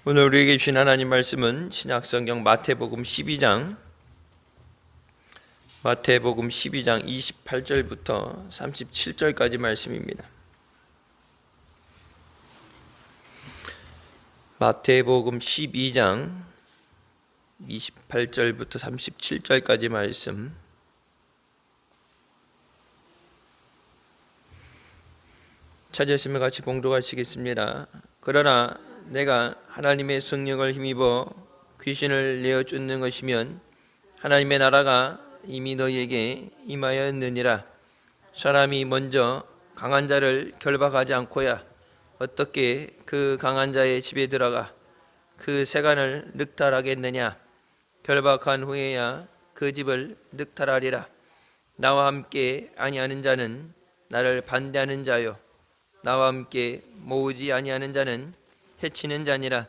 오늘 우리에게 주신 하나님 말씀은 신약성경 마태복음 12장 28절부터 37절까지 말씀입니다. 마태복음 12장 28절부터 37절까지 말씀. 찾으시면 같이 봉독하시겠습니다. 그러나 내가 하나님의 성령을 힘입어 귀신을 내어 쫓는 것이면 하나님의 나라가 이미 너희에게 임하였느니라. 사람이 먼저 강한 자를 결박하지 않고야 어떻게 그 강한 자의 집에 들어가 그 세간을 늑탈하겠느냐. 결박한 후에야 그 집을 늑탈하리라. 나와 함께 아니하는 자는 나를 반대하는 자요, 나와 함께 모으지 아니하는 자는 해치는 자니라.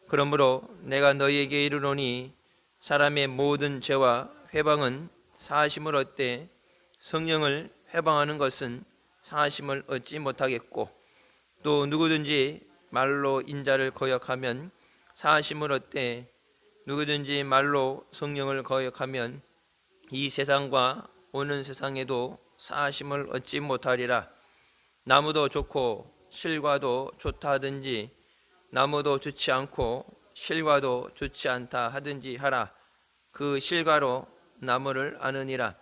그러므로 내가 너희에게 이르노니 사람의 모든 죄와 회방은 사하심을 얻되 성령을 회방하는 것은 사하심을 얻지 못하겠고, 또 누구든지 말로 인자를 거역하면 사하심을 얻되 누구든지 말로 성령을 거역하면 이 세상과 오는 세상에도 사하심을 얻지 못하리라. 나무도 좋고 실과도 좋다 하든지 나무도 좋지 않고 실과도 좋지 않다 하든지 하라. 그 실과로 나무를 아느니라.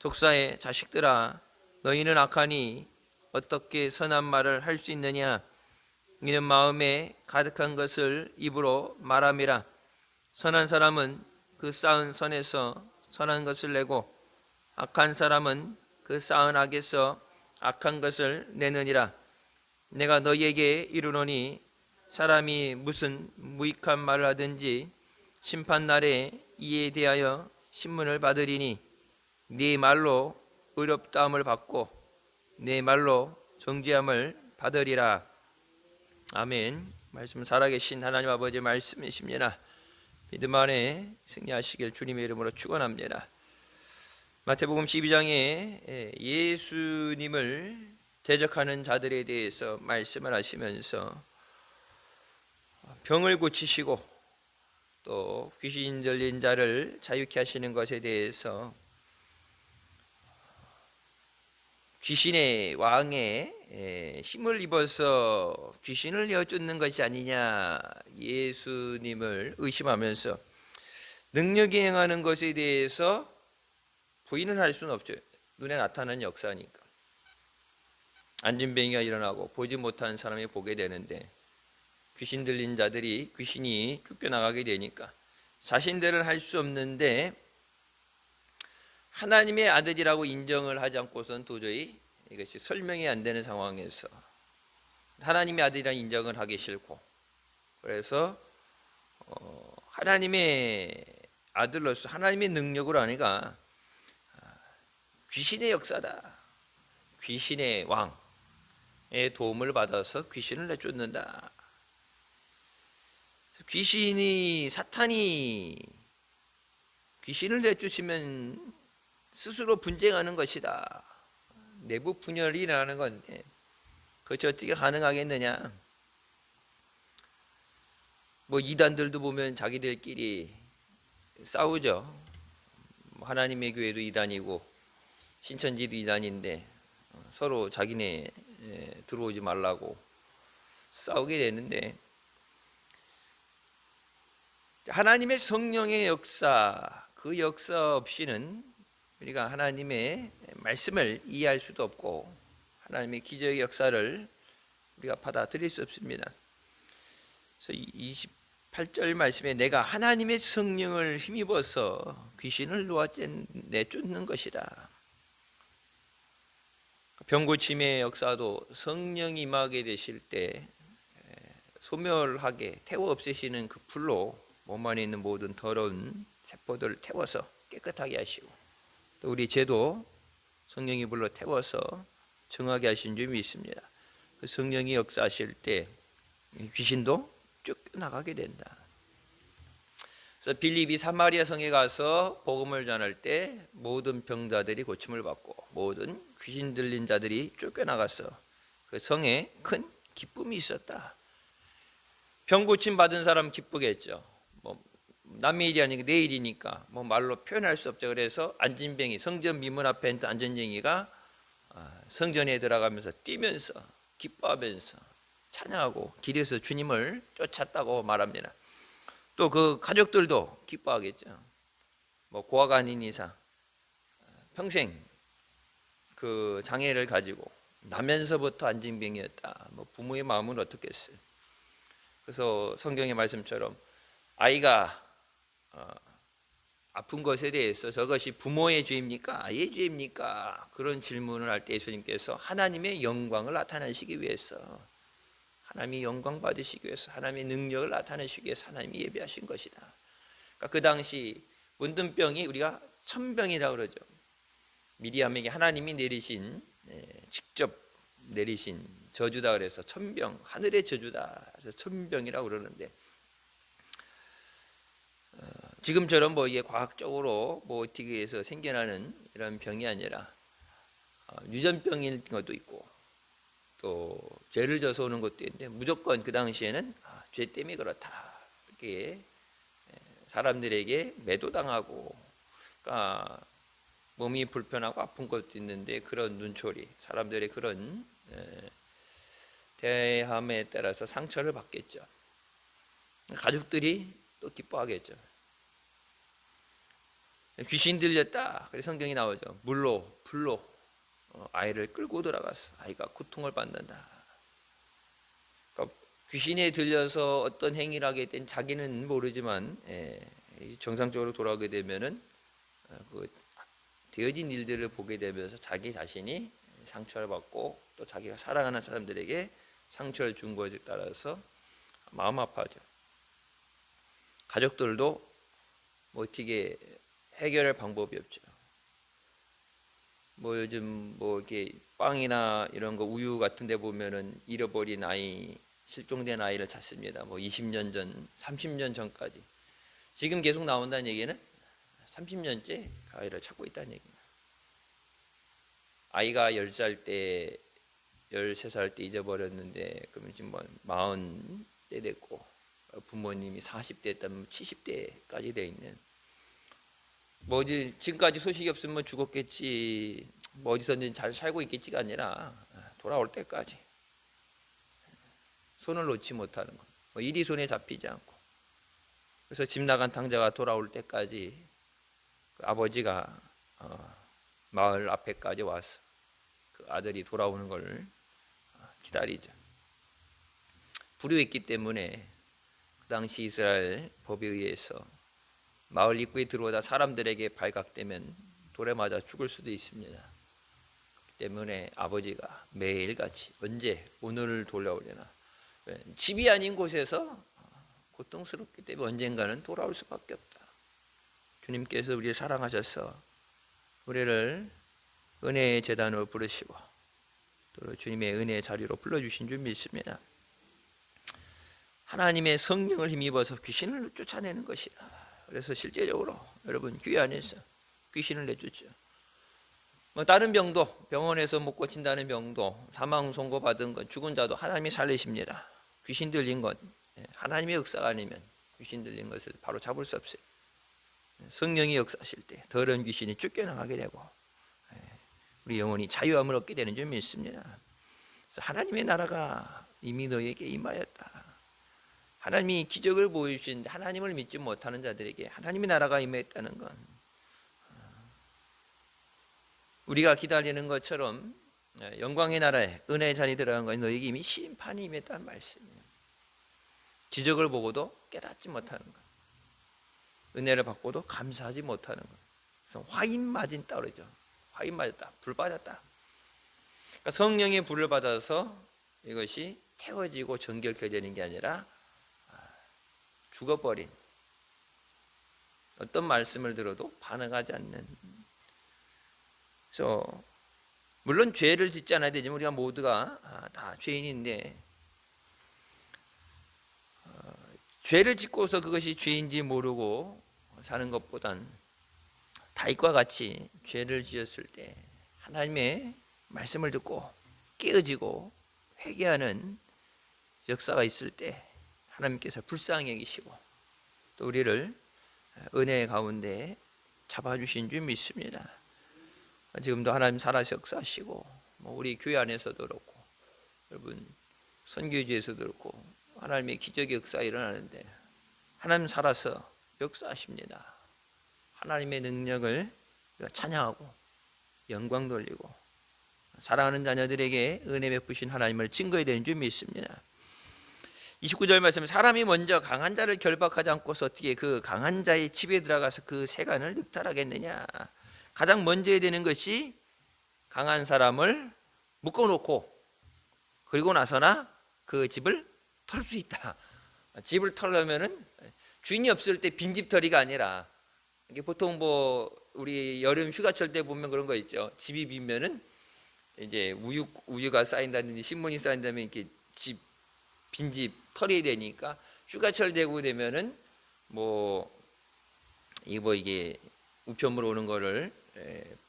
독사의 자식들아, 너희는 악하니 어떻게 선한 말을 할 수 있느냐. 이는 마음에 가득한 것을 입으로 말함이라. 선한 사람은 그 쌓은 선에서 선한 것을 내고 악한 사람은 그 쌓은 악에서 악한 것을 내느니라. 내가 너희에게 이르노니 사람이 무슨 무익한 말을 하든지 심판날에 이에 대하여 신문을 받으리니 네 말로 의롭다함을 받고 네 말로 정죄함을 받으리라. 아멘. 말씀 살아계신 하나님 아버지의 말씀이십니다. 믿음 안에 승리하시길 주님의 이름으로 축원합니다. 마태복음 12장에 예수님을 대적하는 자들에 대해서 말씀을 하시면서 병을 고치시고 또 귀신 들린 자를 자유케 하시는 것에 대해서 귀신의 왕의 힘을 입어서 귀신을 내어 쫓는 것이 아니냐, 예수님을 의심하면서 능력이 행하는 것에 대해서 부인을 할 수는 없죠. 눈에 나타나는 역사니까. 안진뱅이가 일어나고 보지 못하는 사람이 보게 되는데 귀신 들린 자들이 귀신이 쫓겨나가게 되니까 자신들은 할 수 없는데 하나님의 아들이라고 인정을 하지 않고선 도저히 이것이 설명이 안 되는 상황에서 하나님의 아들이라는 인정을 하기 싫고, 그래서 하나님의 아들로서 하나님의 능력으로 아니라 귀신의 역사다, 귀신의 왕의 도움을 받아서 귀신을 내쫓는다. 사탄이 귀신을 내쫓으면 스스로 분쟁하는 것이다. 내부 분열이 일어나는 건데 그것이 어떻게 가능하겠느냐. 이단들도 보면 자기들끼리 싸우죠. 하나님의 교회도 이단이고 신천지도 이단인데 서로 자기네 들어오지 말라고 싸우게 되는데, 하나님의 성령의 역사, 그 역사 없이는 우리가 하나님의 말씀을 이해할 수도 없고 하나님의 기적의 역사를 우리가 받아들일 수 없습니다. 그래서 28절 말씀에 내가 하나님의 성령을 힘입어서 귀신을 내쫓는 것이다. 병고침의 역사도 성령이 임하게 되실 때 소멸하게 태워 없애시는 그 불로 몸 안에 있는 모든 더러운 세포들을 태워서 깨끗하게 하시고, 또 우리 죄도 성령이 불로 태워서 정하게 하신 점이 있습니다. 그 성령이 역사하실 때 귀신도 쫓겨나가게 된다. 그래서 빌립이 사마리아 성에 가서 복음을 전할 때 모든 병자들이 고침을 받고 모든 귀신 들린 자들이 쫓겨나가서 그 성에 큰 기쁨이 있었다. 병 고침 받은 사람 기쁘겠죠. 뭐 남의 일이 아니고 내 일이니까 뭐 말로 표현할 수 없죠. 그래서 안진뱅이 성전 미문 앞에 있는 안진뱅이가 성전에 들어가면서 뛰면서 기뻐하면서 찬양하고 길에서 주님을 쫓았다고 말합니다. 또 그 가족들도 기뻐하겠죠. 뭐 고아가 아닌 이상 평생 그 장애를 가지고 나면서부터 안진뱅이였다. 뭐 부모의 마음은 어떻겠어요? 그래서 성경의 말씀처럼 아이가 아픈 것에 대해서 저것이 부모의 죄입니까? 아이의 죄입니까? 그런 질문을 할 때 예수님께서 하나님의 영광을 나타내시기 위해서, 하나님이 영광 받으시기 위해서, 하나님의 능력을 나타내시기 위해서 하나님이 예비하신 것이다. 그러니까 그 당시 문둥병이 우리가 천병이라고 그러죠. 미리암에게 하나님이 내리신, 직접 내리신 저주다 그래서 천병, 하늘의 저주다 그래서 천병이라고 그러는데, 지금처럼 뭐 이게 과학적으로 뭐 어떻게 해서 생겨나는 이런 병이 아니라 유전병인 것도 있고 또 죄를 져서 오는 것도 있는데, 무조건 그 당시에는 죄 때문에 그렇다 이렇게 사람들에게 매도당하고, 그러니까 몸이 불편하고 아픈 것도 있는데 그런 눈초리, 사람들의 그런 대함에 따라서 상처를 받겠죠. 가족들이 또 기뻐하겠죠. 귀신 들렸다. 그래서 성경이 나오죠. 물로 불로 아이를 끌고 들어갔어. 아이가 고통을 받는다. 그러니까 귀신에 들려서 어떤 행위를 하게 된 자기는 모르지만 정상적으로 돌아오게 되면은 그 되어진 일들을 보게 되면서 자기 자신이 상처를 받고 또 자기가 사랑하는 사람들에게 상처를 준 것에 따라서 마음 아파하죠. 가족들도 뭐 어떻게 해결할 방법이 없죠. 뭐 요즘 뭐 이렇게 빵이나 이런 거 우유 같은 데 보면은 잃어버린 아이, 실종된 아이를 찾습니다. 뭐 20년 전, 30년 전까지. 지금 계속 나온다는 얘기는 30년째 아이를 찾고 있다는 얘기입니다. 아이가 10살 때, 13살 때 잊어버렸는데 그러면 지금 뭐 40대 됐고, 부모님이 40대 했다면 70대까지 돼 있는, 뭐 어디 지금까지 소식이 없으면 죽었겠지, 뭐 어디서든 잘 살고 있겠지가 아니라 돌아올 때까지 손을 놓지 못하는 것, 뭐 일이 손에 잡히지 않고, 그래서 집 나간 탕자가 돌아올 때까지 그 아버지가 마을 앞에까지 와서 그 아들이 돌아오는 걸 기다리죠. 불효했기 때문에 그 당시 이스라엘 법에 의해서 마을 입구에 들어오다 사람들에게 발각되면 돌에 맞아 죽을 수도 있습니다. 그렇기 때문에 아버지가 매일같이 언제 오늘을 돌아오려나, 집이 아닌 곳에서 고통스럽기 때문에 언젠가는 돌아올 수밖에 없다. 주님께서 우리를 사랑하셔서 우리를 은혜의 제단으로 부르시고 또 주님의 은혜의 자리로 불러주신 줄 믿습니다. 하나님의 성령을 힘입어서 귀신을 쫓아내는 것이다. 그래서 실제적으로 여러분 교회 안에서 귀신을 내쫓죠. 뭐 다른 병도, 병원에서 못 고친다는 병도, 사망 선고 받은 것, 죽은 자도 하나님이 살리십니다. 귀신 들린 것, 하나님의 역사가 아니면 귀신 들린 것을 바로 잡을 수 없어요. 성령이 역사하실 때 더러운 귀신이 쫓겨나가게 되고 우리 영혼이 자유함을 얻게 되는 줄 믿습니다. 그래서 하나님의 나라가 이미 너에게 임하였다. 하나님이 기적을 보여주신 하나님을 믿지 못하는 자들에게 하나님의 나라가 임했다는 건 우리가 기다리는 것처럼 영광의 나라에 은혜의 잔이 들어간 건 너에게 이미 심판이 임했다는 말씀이에요. 기적을 보고도 깨닫지 못하는 것, 은혜를 받고도 감사하지 못하는 것. 그래서 화인 맞은 따르죠. 화인 맞았다, 불 받았다. 그러니까 성령의 불을 받아서 이것이 태워지고 정결케 되는 게 아니라 죽어버린, 어떤 말씀을 들어도 반응하지 않는. 그래서 물론 죄를 짓지 않아야 되지만 우리가 모두가 다 죄인인데, 죄를 짓고서 그것이 죄인지 모르고 사는 것보단 다윗과 같이 죄를 지었을 때 하나님의 말씀을 듣고 깨어지고 회개하는 역사가 있을 때 하나님께서 불쌍히 여기시고 또 우리를 은혜 가운데 잡아주신 줄 믿습니다. 지금도 하나님 살아서 역사하시고 우리 교회 안에서도 그렇고 여러분 선교지에서도 그렇고 하나님의 기적의 역사 일어나는데 하나님 살아서 역사하십니다. 하나님의 능력을 찬양하고 영광 돌리고 사랑하는 자녀들에게 은혜 베푸신 하나님을 증거해야 되는 줄 믿습니다. 29절 말씀에 사람이 먼저 강한 자를 결박하지 않고서 어떻게 그 강한 자의 집에 들어가서 그 세간을 늑탈하겠느냐. 가장 먼저 해야 되는 것이 강한 사람을 묶어놓고 그리고 나서나 그 집을 털 수 있다. 집을 털려면은 주인이 없을 때 빈집털이가 아니라 이게 보통 우리 여름 휴가철 때 보면 그런 거 있죠. 집이 비면은 이제 우유가 쌓인다든지 신문이 쌓인다면 이렇게 빈집 털이 되니까 휴가철 되고 되면은 이게 우편물 오는 거를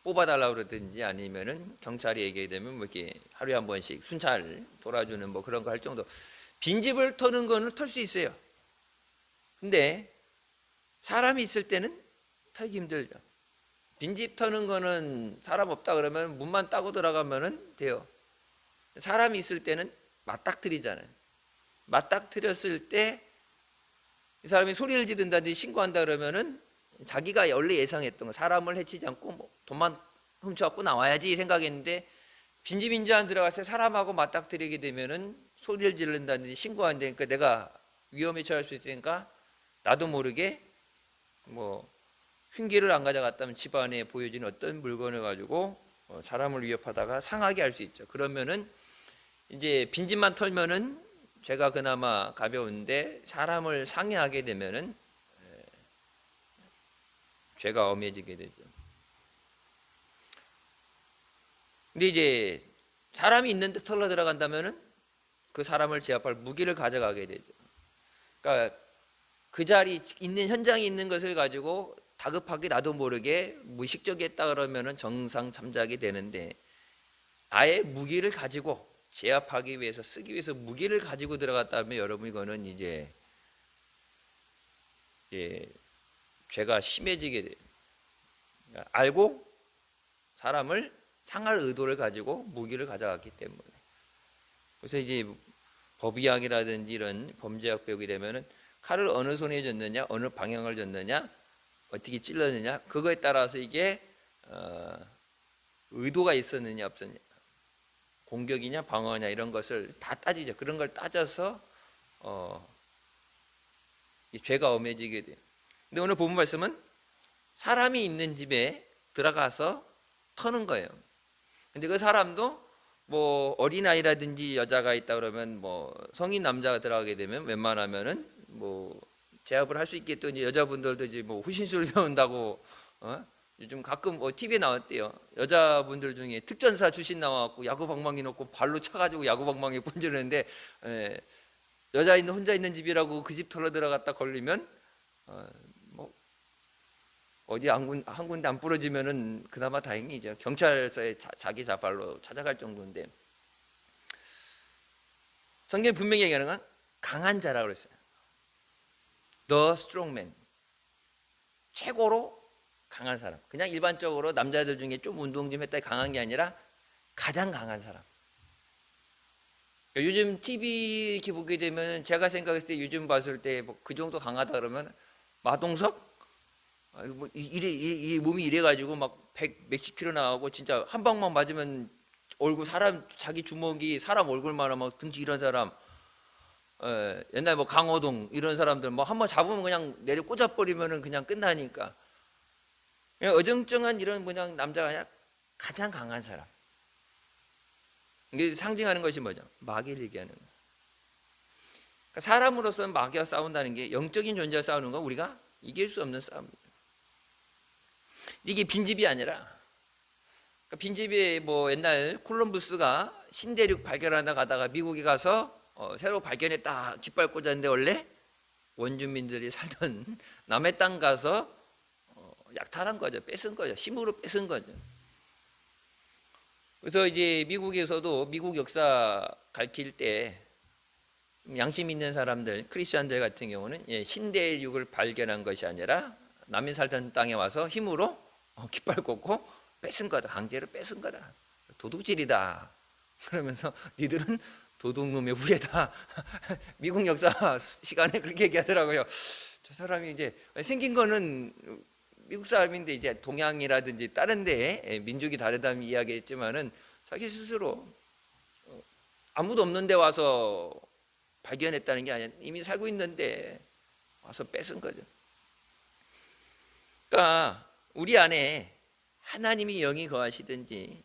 뽑아달라고 그러든지 아니면은 경찰이 얘기하게 되면 이렇게 하루에 한 번씩 순찰 돌아주는 그런 거 할 정도. 빈집을 터는 거는 털 수 있어요. 근데 사람이 있을 때는 털기 힘들죠. 빈집 터는 거는 사람 없다 그러면 문만 따고 들어가면은 돼요. 사람이 있을 때는 맞닥뜨리잖아요. 맞닥뜨렸을 때 이 사람이 소리를 지른다든지 신고한다 그러면은 자기가 원래 예상했던 거 사람을 해치지 않고 돈만 훔쳐갖고 나와야지 생각했는데 빈집 안 들어갔을 때 사람하고 맞닥뜨리게 되면은 소리를 지른다든지 신고한다니까 내가 위험에 처할 수 있으니까 나도 모르게 흉기를 안 가져갔다면 집안에 보여지는 어떤 물건을 가지고 사람을 위협하다가 상하게 할 수 있죠. 그러면은 이제 빈집만 털면은 죄가 그나마 가벼운데 사람을 상해하게 되면은 죄가 엄해지게 되죠. 근데 이제 사람이 있는데 털러 들어간다면은 그 사람을 제압할 무기를 가져가게 되죠. 그러니까 그 자리 있는 현장에 있는 것을 가지고 다급하게 나도 모르게 무의식적이었다 그러면은 정상 참작이 되는데 아예 무기를 가지고 제압하기 위해서 쓰기 위해서 무기를 가지고 들어갔다면 여러분 이거는 이제 죄가 심해지게 돼요. 그러니까 알고 사람을 상할 의도를 가지고 무기를 가져갔기 때문에. 그래서 이제 법의학이라든지 이런 범죄학 배우게 되면은 칼을 어느 손에 줬느냐, 어느 방향을 줬느냐, 어떻게 찔렀느냐, 그거에 따라서 이게 의도가 있었느냐 없었느냐, 공격이냐 방어냐 이런 것을 다 따지죠. 그런 걸 따져서 이 죄가 엄해지게 돼요. 근데 오늘 본문 말씀은 사람이 있는 집에 들어가서 터는 거예요. 근데 그 사람도 어린아이라든지 여자가 있다 그러면 성인 남자가 들어가게 되면 웬만하면은 제압을 할 수 있겠더니 여자분들도 이제 후신술 배운다고 요즘 가끔 TV에 나왔대요. 여자분들 중에 특전사 출신 나와갖고 야구방망이 놓고 발로 차가지고 야구방망이 분지르는데 여자 혼자 있는 집이라고 그 집 털러 들어갔다 걸리면 어디 한 군데 안 부러지면은 그나마 다행이죠. 경찰서에 자기 자발로 찾아갈 정도인데 성경이 분명히 얘기하는 건 강한 자라고 그랬어요. The strong man. 최고로 강한 사람. 그냥 일반적으로 남자들 중에 좀 운동 좀 했다 강한 게 아니라 가장 강한 사람. 요즘 TV 이렇게 보게 되면 제가 생각했을 때 요즘 봤을 때 그 정도 강하다 그러면 마동석? 이 몸이 이래가지고 막 100, 몇십 킬로 나가고 진짜 한 방만 맞으면 얼굴 자기 주먹이 사람 얼굴만 하면 등치 이런 사람. 옛날 강호동 이런 사람들 한번 잡으면 그냥 내려 꽂아버리면은 그냥 끝나니까. 어정쩡한 이런 남자가 아니라 가장 강한 사람. 이게 상징하는 것이 뭐죠? 마귀를 얘기하는 거예요. 그러니까 사람으로서는 마귀와 싸운다는 게 영적인 존재와 싸우는 건 우리가 이길 수 없는 싸움입니다. 이게 빈집이 아니라 그러니까 빈집이 옛날 콜럼부스가 신대륙 발견하다 가다가 미국에 가서 새로 발견했다 깃발 꽂았는데 원래 원주민들이 살던 남의 땅 가서 약탈한 거죠. 뺏은 거죠. 힘으로 뺏은 거죠. 그래서 이제 미국에서도 미국 역사 가르칠 때 양심 있는 사람들, 크리스천들 같은 경우는 신대의 육을 발견한 것이 아니라 남이 살던 땅에 와서 힘으로 깃발 꽂고 뺏은 거다. 강제로 뺏은 거다. 도둑질이다. 그러면서 니들은 도둑놈의 후예다. 미국 역사 시간에 그렇게 얘기하더라고요. 저 사람이 이제 생긴 거는 미국 사람인데 이제 동양이라든지 다른 데 민족이 다르다면 이야기했지만은 자기 스스로 아무도 없는 데 와서 발견했다는 게 아니라 이미 살고 있는데 와서 뺏은 거죠. 그러니까 우리 안에 하나님이 영이 거하시든지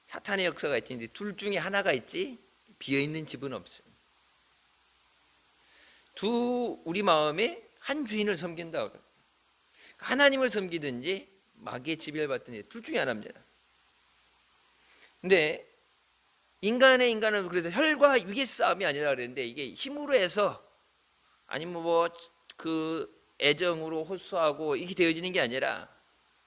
사탄의 역사가 있든지 둘 중에 하나가 있지 비어있는 집은 없어요. 우리 마음에 한 주인을 섬긴다고 그래요. 하나님을 섬기든지 마귀의 지배를 받든지 둘 중에 하나입니다. 근데 인간은 그래서 혈과 육의 싸움이 아니라 그랬는데 이게 힘으로 해서 아니면 뭐 그 애정으로 호소하고 이게 되어지는 게 아니라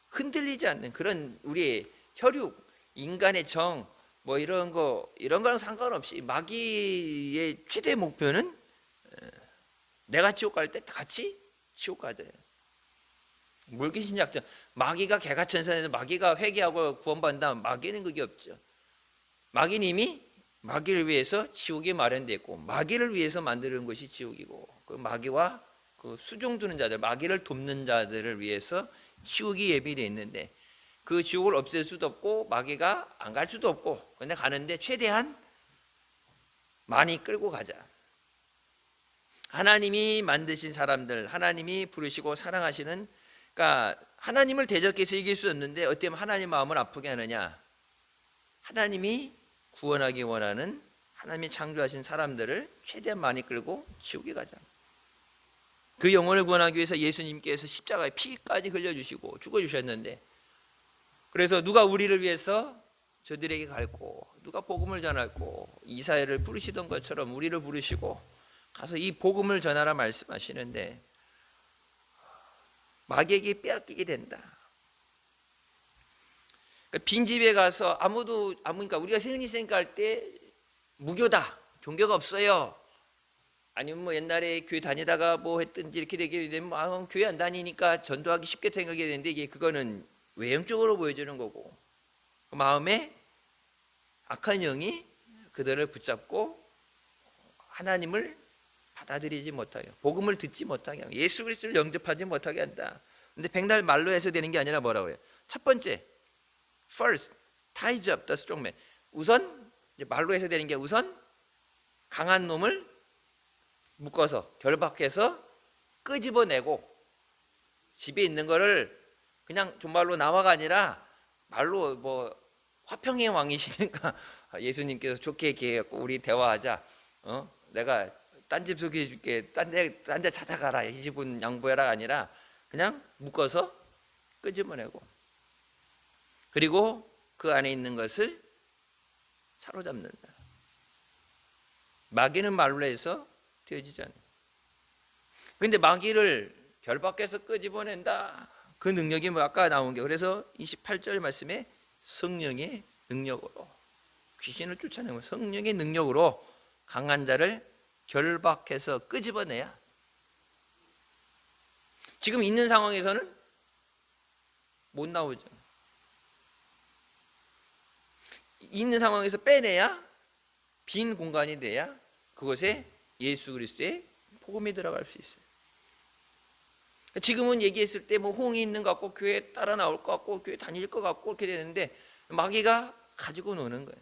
흔들리지 않는 그런 우리의 혈육, 인간의 정, 뭐 이런 거랑 상관없이 마귀의 최대 목표는 내가 지옥 갈 때 같이 지옥 가자. 물귀신작전 마귀가 개가천선에서 마귀가 회개하고 구원받는다면 마귀는 그게 없죠. 마귀는 이미 마귀를 위해서 지옥이 마련되어 있고 마귀를 위해서 만드는 것이 지옥이고 그 마귀와 그 수종 두는 자들, 마귀를 돕는 자들을 위해서 지옥이 예비되어 있는데 그 지옥을 없앨 수도 없고 마귀가 안 갈 수도 없고 근데 가는데 최대한 많이 끌고 가자. 하나님이 만드신 사람들, 하나님이 부르시고 사랑하시는, 그러니까 하나님을 대적해서 이길 수 없는데 어떻게 하면 하나님 마음을 아프게 하느냐? 하나님이 구원하기 원하는 하나님이 창조하신 사람들을 최대한 많이 끌고 지옥에 가자. 그 영혼을 구원하기 위해서 예수님께서 십자가에 피까지 흘려주시고 죽어주셨는데 그래서 누가 우리를 위해서 저들에게 갈고 누가 복음을 전하고 이사야를 부르시던 것처럼 우리를 부르시고 가서 이 복음을 전하라 말씀하시는데 마귀에게 빼앗기게 된다. 그러니까 빈집에 가서 그러니까 우리가 세은이 생각할 때 무교다, 종교가 없어요. 아니면 뭐 옛날에 교회 다니다가 뭐 했든지 이렇게 되게 되면 교회 안 다니니까 전도하기 쉽게 생각이 되는데 이게 그거는 외형적으로 보여주는 거고 마음에 악한 영이 그들을 붙잡고 하나님을 받아들이지 못하게, 복음을 듣지 못하게 하고 예수 그리스도를 영접하지 못하게 한다. 근데 백날 말로 해서 되는 게 아니라 뭐라고 해요? 첫 번째, first, ties up the strong man. 우선 이제 말로 해서 되는 게 우선 강한 놈을 묶어서 결박해서 끄집어내고 집에 있는 거를 그냥 정말로 남아가 아니라 말로 뭐 화평의 왕이시니까 예수님께서 좋게 얘기해갖고 우리 대화하자. 내가 딴 집 소개해줄게. 딴 데 찾아가라. 이 집은 양보해라 아니라 그냥 묶어서 끄집어내고 그리고 그 안에 있는 것을 사로잡는다. 마귀는 말로 해서 되어지지 않아요. 그런데 마귀를 결박해서 끄집어낸다. 그 능력이 뭐 아까 나온 게 그래서 28절 말씀에 성령의 능력으로 귀신을 쫓아내고 성령의 능력으로 강한 자를 결박해서 끄집어내야. 지금 있는 상황에서는 못 나오죠. 있는 상황에서 빼내야 빈 공간이 돼야 그곳에 예수 그리스도의 복음이 들어갈 수 있어요. 지금은 얘기했을 때 뭐 호응이 있는 것 같고 교회 따라 나올 것 같고 교회 다닐 것 같고 그렇게 되는데 마귀가 가지고 노는 거예요.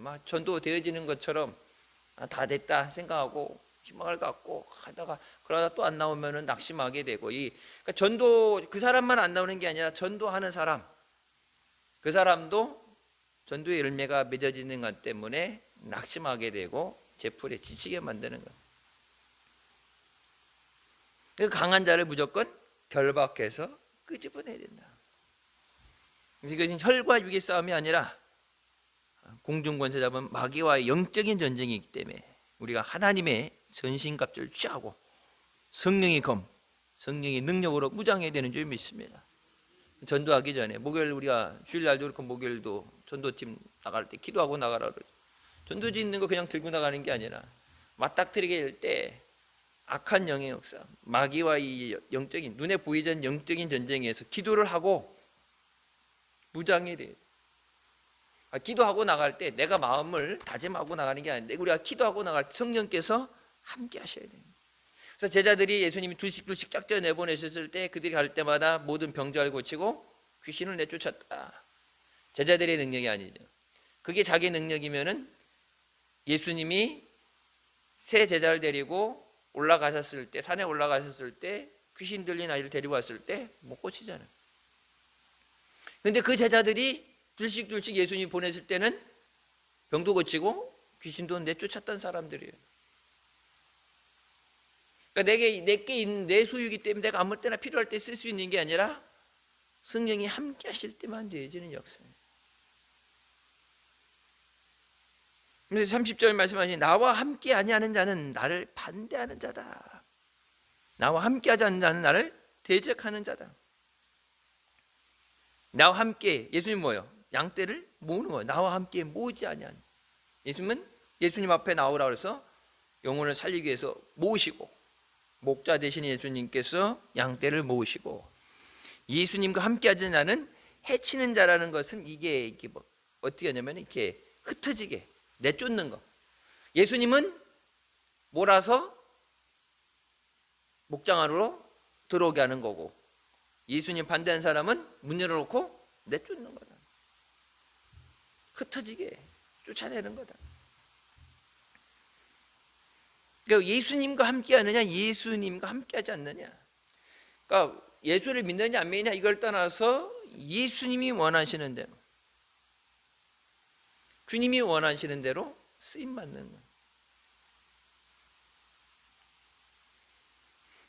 막 전도 되어지는 것처럼 다 됐다 생각하고 희망을 갖고 하다가 그러다 또 안 나오면은 낙심하게 되고 그러니까 전도 그 사람만 안 나오는 게 아니라 전도하는 사람 그 사람도 전도의 열매가 맺어지는 것 때문에 낙심하게 되고 제풀에 지치게 만드는 거예요. 강한 자를 무조건 결박해서 끄집어내야 된다. 이것은 혈과 육의 싸움이 아니라 공중권세 잡은 마귀와의 영적인 전쟁이기 때문에 우리가 하나님의 전신갑주를 취하고 성령의 검, 성령의 능력으로 무장해야 되는 줄 믿습니다. 전도하기 전에 목요일 우리가 주일날도 그렇고 목요일도 전도팀 나갈 때 기도하고 나가라 그러죠. 전도지 있는 거 그냥 들고 나가는 게 아니라 맞닥뜨리게 될 때 악한 영의 역사, 마귀와 이 영적인 눈에 보이지 않는 영적인 전쟁에서 기도를 하고 무장이 돼요. 기도하고 나갈 때 내가 마음을 다짐하고 나가는 게 아닌데 우리가 기도하고 나갈 때 성령께서 함께 하셔야 돼요. 그래서 제자들이 예수님이 둘씩 작전 내보내셨을 때 그들이 갈 때마다 모든 병자를 고치고 귀신을 내쫓았다. 제자들의 능력이 아니죠. 그게 자기 능력이면은 예수님이 새 제자를 데리고 올라가셨을 때, 산에 올라가셨을 때 귀신 들린 아이를 데리고 왔을 때 못 고치잖아요. 근데 그 제자들이 둘씩 예수님이 보냈을 때는 병도 고치고 귀신도 내쫓았던 사람들이에요. 그러니까 내게 있는 내 소유이기 때문에 내가 아무 때나 필요할 때 쓸 수 있는 게 아니라 성령이 함께 하실 때만 되어지는 역사예요. 그래서 30절 말씀하신 나와 함께 아니하는 자는 나를 반대하는 자다. 나와 함께 하지 않는 자는 나를 대적하는 자다. 나와 함께 예수님 뭐예요? 양떼를 모으는 거예요. 나와 함께 모으지 아니하는. 예수님 앞에 나오라 그래서 영혼을 살리기 위해서 모으시고 목자 되신 예수님께서 양떼를 모으시고 예수님과 함께 하지 않는 해치는 자라는 것은 이게 뭐 어떻게 하냐면 이렇게 흩어지게 내쫓는 거. 예수님은 몰아서 목장 안으로 들어오게 하는 거고 예수님 반대하는 사람은 문 열어놓고 내쫓는 거다. 흩어지게 쫓아내는 거다. 그러니까 예수님과 함께 하느냐 예수님과 함께 하지 않느냐. 그러니까 예수를 믿느냐 안 믿느냐 이걸 떠나서 예수님이 원하시는 대로 주님이 원하시는 대로 쓰임받는 거예요.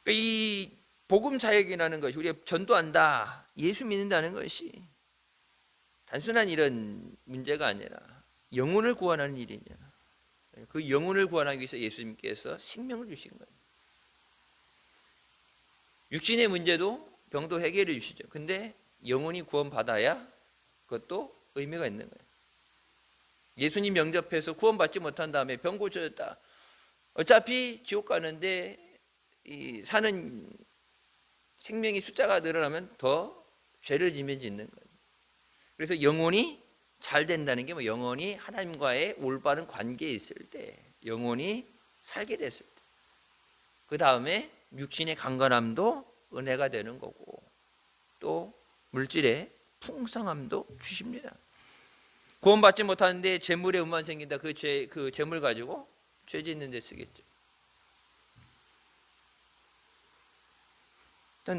그러니까 이 복음 사역이라는 것이 우리가 전도한다, 예수 믿는다는 것이 단순한 이런 문제가 아니라 영혼을 구원하는 일이냐. 그 영혼을 구원하기 위해서 예수님께서 생명을 주신 거예요. 육신의 문제도 병도 해결해 주시죠. 근데 영혼이 구원받아야 그것도 의미가 있는 거예요. 예수님 영접해서 구원받지 못한 다음에 병 고쳐졌다. 어차피 지옥 가는데 이 사는 생명의 숫자가 늘어나면 더 죄를 지면 짓는 거예요. 그래서 영혼이 잘 된다는 게 뭐 영혼이 하나님과의 올바른 관계에 있을 때, 영혼이 살게 됐을 때, 그 다음에 육신의 강건함도 은혜가 되는 거고 또 물질의 풍성함도 주십니다. 구원받지 못하는데 재물에 음만 생긴다. 그 재물 가지고 죄 짓는 데 쓰겠죠.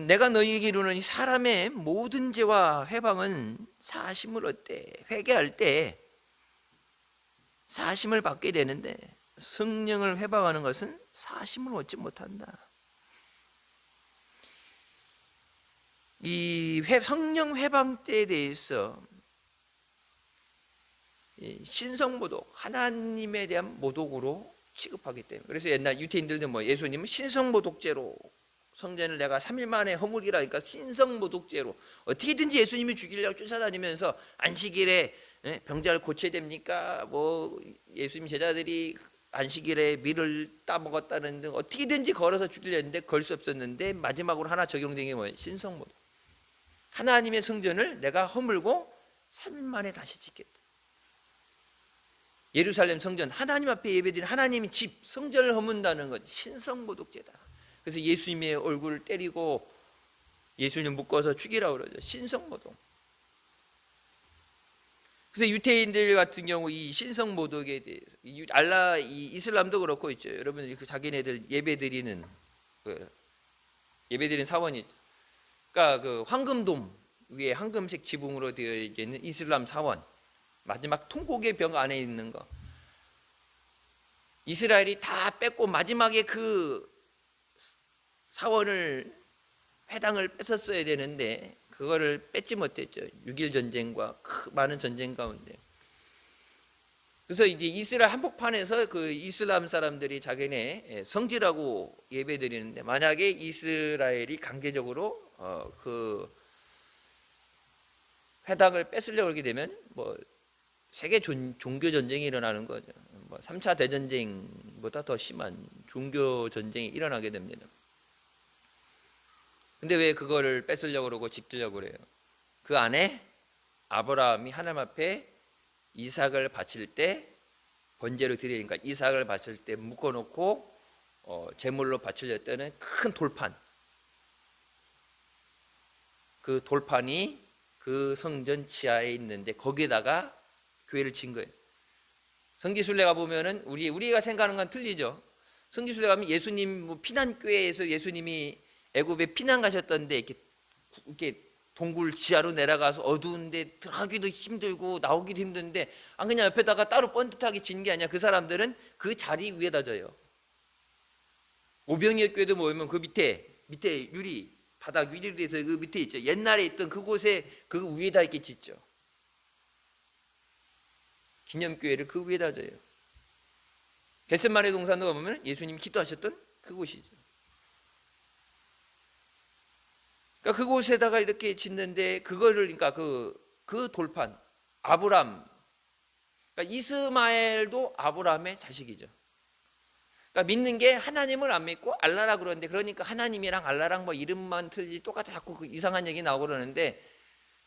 내가 너희에게 이루는 이 사람의 모든 죄와 회방은 사심을 얻되 회개할 때 사심을 받게 되는데 성령을 회방하는 것은 사심을 얻지 못한다. 이 성령 회방 때에 대해서 신성모독, 하나님에 대한 모독으로 취급하기 때문에 그래서 옛날 유태인들도 뭐 예수님은 신성모독죄로 성전을 내가 3일 만에 허물기라 하니까 신성모독죄로 어떻게든지 예수님이 죽이려고 쫓아다니면서 안식일에 병자를 고쳐야 됩니까? 뭐 예수님 제자들이 안식일에 밀을 따먹었다는 등 어떻게든지 걸어서 죽이려 했는데 걸 수 없었는데 마지막으로 하나 적용된 게 뭐예요? 신성모독. 하나님의 성전을 내가 허물고 3일 만에 다시 짓겠다. 예루살렘 성전, 하나님 앞에 예배드리는 하나님의 집, 성전을 허문다는 것, 신성모독죄다. 그래서 예수님의 얼굴을 때리고 예수님 묶어서 죽이라고 그러죠. 신성모독. 그래서 유태인들 같은 경우 이 신성모독에 대해서 이 이슬람도 그렇고 있죠. 여러분들이 그 자기네들 예배드리는 사원이 있죠. 그러니까 그 황금돔 위에 황금색 지붕으로 되어 있는 이슬람 사원, 마지막 통곡의 벽 안에 있는 거. 이스라엘이 다 뺏고 마지막에 그 사원을 회당을 뺏었어야 되는데 그거를 뺏지 못했죠. 6.1 전쟁과 많은 전쟁 가운데. 그래서 이제 이스라엘 한복판에서 그 이슬람 사람들이 자기네 성지라고 예배드리는데 만약에 이스라엘이 강제적으로 그 회당을 뺏으려고 하게 되면 뭐 세계 종교 전쟁이 일어나는 거죠. 뭐 3차 대전쟁보다 더 심한 종교 전쟁이 일어나게 됩니다. 근데 왜 그거를 뺏으려고 그러고 지키려고 그래요? 그 안에 아브라함이 하나님 앞에 이삭을 바칠 때 번제로 드리니까 이삭을 바칠 때 묶어놓고 제물로 바치려 때는 큰 돌판, 그 돌판이 그 성전 지하에 있는데 거기에다가 교회를 진 거예요. 성지순례 가 보면은 우리가 생각하는 건 틀리죠. 성지순례 가면 예수님 피난교회에서 예수님이 애굽에 피난 가셨던데 이렇게 동굴 지하로 내려가서 어두운데 들어가기도 힘들고 나오기도 힘든데 그냥 옆에다가 따로 번듯하게 진 게 아니야. 그 사람들은 그 자리 위에다 져요. 오병이어 교회도 모이면 그 밑에 유리 바닥 유리로 돼서 그 밑에 있죠. 옛날에 있던 그곳에 그 위에다 이렇게 짓죠. 기념교회를 그 위에다 져요. 겟세마네 동산도 가보면 예수님이 기도하셨던 그곳이죠. 그러니까 그곳에다가 이렇게 짓는데 그거를 그러니까 그 돌판 아브람, 그러니까 이스마엘도 아브람의 자식이죠. 그러니까 믿는 게 하나님을 안 믿고 알라라 그러는데, 그러니까 하나님이랑 알라랑 뭐 이름만 틀리지 똑같아 자꾸 그 이상한 얘기 나오고 그러는데,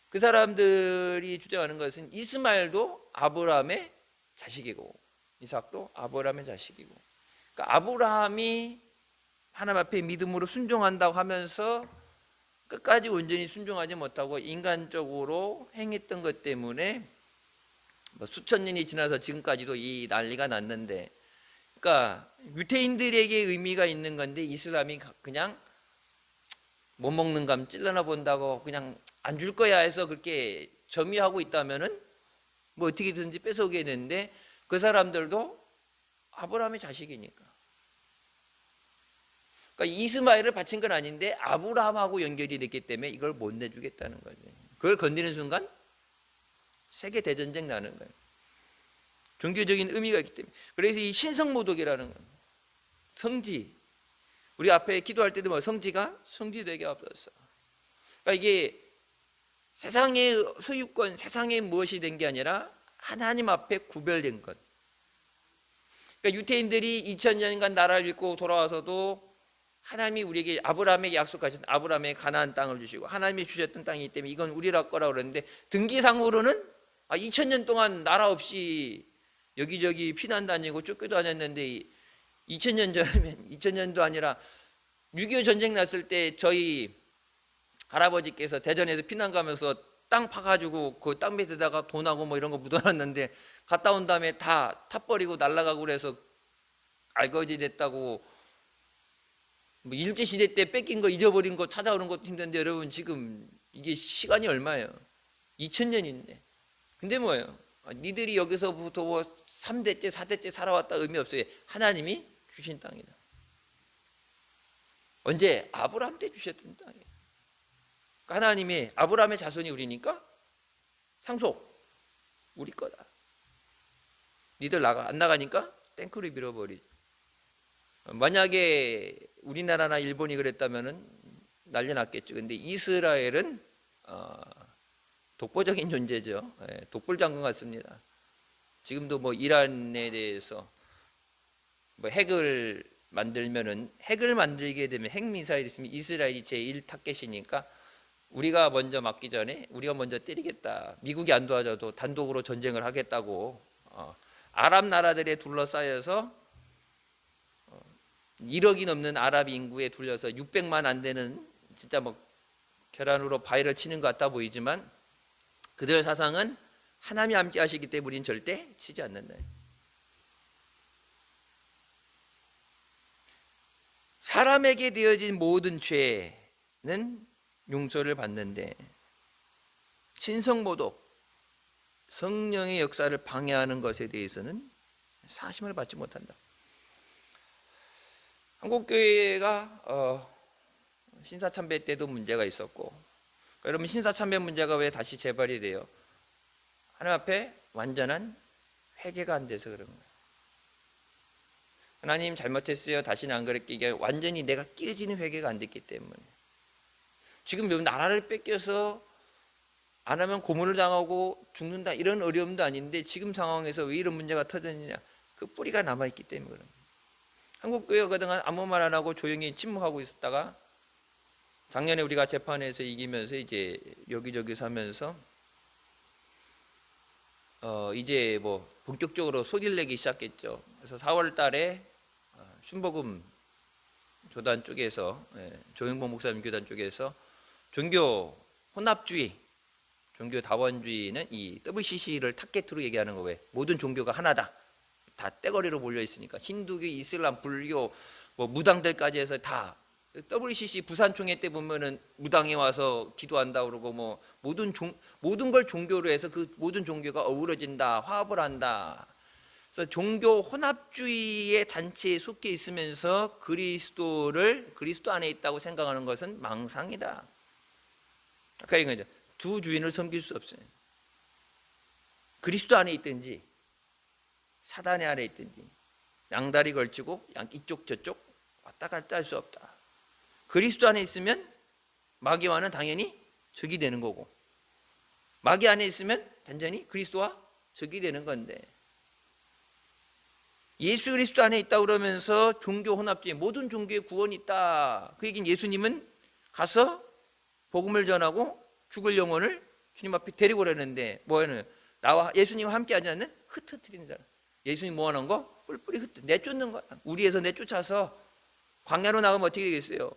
그 사람들이 주장하는 것은 이스마엘도 아브람의 자식이고 이삭도 아브람의 자식이고, 그러니까 아브람이 하나님 앞에 믿음으로 순종한다고 하면서 끝까지 온전히 순종하지 못하고 인간적으로 행했던 것 때문에 뭐 수천 년이 지나서 지금까지도 이 난리가 났는데, 그러니까 유태인들에게 의미가 있는 건데 이슬람이 그냥 못 먹는 감 찔러나 본다고 그냥 안 줄 거야 해서 그렇게 점유하고 있다면은 뭐 어떻게든지 뺏어오게 되는데, 그 사람들도 아브라함의 자식이니까. 그러니까 이스마엘을 바친 건 아닌데 아브라함하고 연결이 됐기 때문에 이걸 못 내주겠다는 거죠. 그걸 건드리는 순간 세계 대전쟁 나는 거예요. 종교적인 의미가 있기 때문에. 그래서 이 신성모독이라는 건 성지, 우리 앞에 기도할 때도 뭐 성지되게 없었어. 그러니까 이게 세상의 소유권, 세상의 무엇이 된 게 아니라 하나님 앞에 구별된 것. 그러니까 유태인들이 2000년간 나라를 잃고 돌아와서도 하나님이 우리에게 아브라함에게 약속하신 아브라함의 가나안 땅을 주시고 하나님이 주셨던 땅이기 때문에 이건 우리라 거라 그러는데, 등기상으로는 2000년 동안 나라 없이 여기저기 피난 다니고 쫓겨다녔는데 2000년 전이면 2000년도 아니라 6.25 전쟁 났을 때 저희 할아버지께서 대전에서 피난 가면서 땅 파가지고 그 땅 밑에다가 돈하고 뭐 이런 거 묻어놨는데 갔다 온 다음에 다 타버리고 날아가고 그래서 알거지 됐다고, 뭐 일제시대 때 뺏긴 거 잊어버린 거 찾아오는 것도 힘든데, 여러분 지금 이게 시간이 얼마예요? 2000년인데. 근데 뭐예요? 니들이 여기서부터 뭐 3대째 4대째 살아왔다 의미 없어요. 하나님이 주신 땅이다. 언제? 아브라함 때 주셨던 땅이에요. 그러니까 하나님이 아브라함의 자손이 우리니까 상속 우리 거다. 니들 안 나가니까 땡크를 밀어버리죠. 만약에 우리나라나 일본이 그랬다면은 난리 났겠죠. 근데 이스라엘은 독보적인 존재죠. 독불장군 같습니다. 지금도 뭐 이란에 대해서 뭐 핵을 만들게 되면 핵미사일이 있으면 이스라엘이 제1 타겟이니까 우리가 먼저 맞기 전에 우리가 먼저 때리겠다. 미국이 안 도와줘도 단독으로 전쟁을 하겠다고 아랍 나라들에 둘러싸여서 1억이 넘는 아랍 인구에 둘려서 600만 안 되는 진짜 뭐 계란으로 바위를 치는 것 같아 보이지만 그들 사상은 하나님이 함께 하시기 때문에 우리는 절대 치지 않는다. 사람에게 되어진 모든 죄는 용서를 받는데 신성모독, 성령의 역사를 방해하는 것에 대해서는 사심을 받지 못한다. 한국교회가 신사참배 때도 문제가 있었고, 여러분 신사참배 문제가 왜 다시 재발이 돼요? 하나님 앞에 완전한 회개가 안 돼서 그런 거예요. 하나님 잘못했어요, 다시는 안 그럴게. 이게 완전히 내가 깨어지는 회개가 안 됐기 때문에. 지금 나라를 뺏겨서 안 하면 고문을 당하고 죽는다 이런 어려움도 아닌데 지금 상황에서 왜 이런 문제가 터졌느냐? 그 뿌리가 남아있기 때문에 그런 거예요. 한국 교회가 그동안 아무 말 안 하고 조용히 침묵하고 있었다가 작년에 우리가 재판에서 이기면서 이제 여기저기서 하면서 이제 뭐 본격적으로 소리를 내기 시작했죠. 그래서 4월 달에 순복음 교단 쪽에서 조영범 목사님 교단 쪽에서 종교 혼합주의, 종교 다원주의는 이 WCC를 타겟으로 얘기하는 거. 왜? 모든 종교가 하나다. 다 떼거리로 몰려 있으니까 힌두교, 이슬람, 불교, 뭐 무당들까지 해서 다 WCC 부산총회 때 보면은 무당이 와서 기도한다 그러고 뭐 모든 걸 종교로 해서 그 모든 종교가 어우러진다, 화합을 한다. 그래서 종교 혼합주의의 단체에 속해 있으면서 그리스도 안에 있다고 생각하는 것은 망상이다. 아까 얘기한 거죠. 두 주인을 섬길 수 없어요. 그리스도 안에 있든지 사단의 안에 있든지 양다리 걸치고 이쪽 저쪽 왔다 갔다 할 수 없다. 그리스도 안에 있으면 마귀와는 당연히 적이 되는 거고, 마귀 안에 있으면 단전히 그리스도와 적이 되는 건데, 예수 그리스도 안에 있다 그러면서 종교 혼합주의, 모든 종교에 구원이 있다. 그 얘기는 예수님은 가서 복음을 전하고 죽을 영혼을 주님 앞에 데리고 오라는데 뭐하는, 나와 예수님과 함께 하지 않는 흩어뜨리는 사람. 예수님 뭐 하는 거? 뿔뿔이 내쫓는 거야. 우리에서 내쫓아서 광야로 나가면 어떻게 되겠어요?